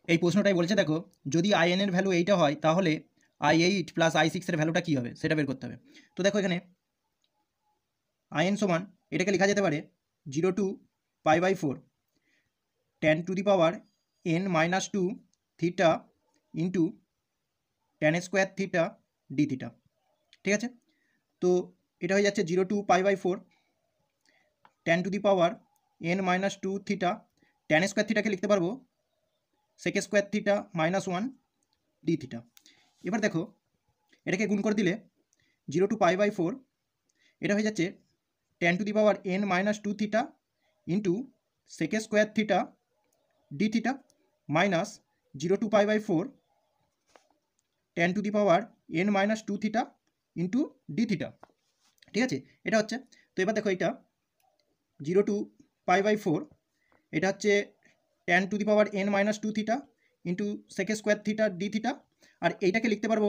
এই প্রশ্নটাই বলছে, দেখো যদি আইএন এর ভ্যালু এইটা হয় তাহলে i8 প্লাস i6 এর ভ্যালুটা কী হবে সেটা বের করতে হবে। তো দেখো এখানে আইএন সমান এটাকে লেখা যেতে পারে 0 to π/4 10⁻n-2 theta into tan² theta d theta. ঠিক আছে, তো এটা হয়ে যাচ্ছে 0 to π/4 10⁻n-2 থিটা, tan² থিটাকে লিখতে পারবো sec² থিটা -1 ডি থিটা। এবার দেখো এটাকে গুণ করে দিলে 0 to π/4 এটা হয়ে যাচ্ছে tan⁻n-2 theta into sec² theta d theta minus 0 to π/4 tan⁻n-2 theta into D theta. ঠিক আছে, এটা হচ্ছে, তো এবার দেখো এটা 0 to π/4 এটা হচ্ছে tan⁻n-2 theta into sec² theta d theta, আর এইটাকে লিখতে পারবো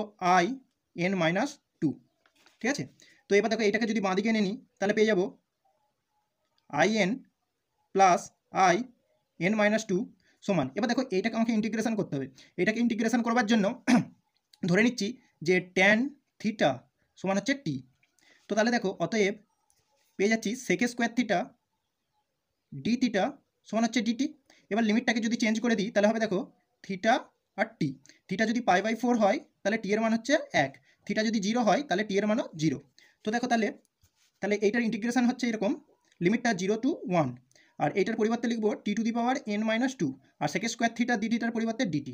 in-2। ঠিক আছে, তো এবার দেখো এইটাকে যদি বাঁ দিকে এনে নিই তাহলে পেয়ে যাবো in প্লাস in-2 সমান, এবার দেখো এইটাকে আমাকে ইন্টিগ্রেশন করতে হবে। এটাকে ইন্টিগ্রেশন করবার জন্য ধরে নিচ্ছি যে tan থিটা সমান হচ্ছে t, তো তাহলে দেখো অতএব পেয়ে যাচ্ছি sec² থিটা ডি থিটা সমান হচ্ছে ডিটি। এবার লিমিটটাকে যদি চেঞ্জ করে দিই তাহলে হবে দেখো থিটা আর টি, থিটা যদি π/4 হয় তাহলে টি এর মান হচ্ছে 1, থিটা যদি 0 হয় তাহলে টি এর মানও 0। তো দেখো তাহলে এইটার ইন্টিগ্রেশন হচ্ছে এরকম, লিমিটটা 0 to 1, আর এইটার পরিবর্তে লিখবো t⁻n-2 আর sec² থিটা ডি থিটার পরিবর্তে ডিটি।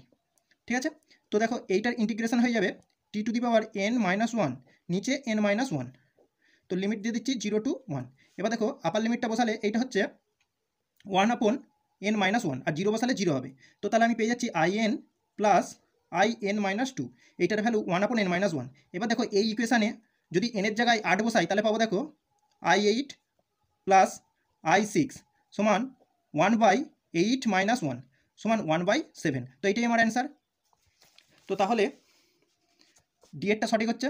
ঠিক আছে, তো দেখো এইটার ইন্টিগ্রেশন হয়ে যাবে t⁻n-1 নিচে n-1, তো লিমিট দিয়ে দিচ্ছি 0 to 1। এবার দেখো আপার লিমিটটা বসালে এইটা হচ্ছে 1/n-1 আর 0 বসালে 0 হবে, তো তাহলে আমি পেয়ে যাচ্ছি in প্লাস in-2, এইটার ভ্যালু 1/n-1। এবার দেখো এই ইকুয়েশানে যদি n এর জায়গায় 8 বসাই তাহলে পাবো দেখো i8 প্লাস i6 সমান 1/8 - 1 সমান 1/7, তো এইটাই আমার অ্যান্সার। তো তাহলে ডি এরটা সঠিক হচ্ছে।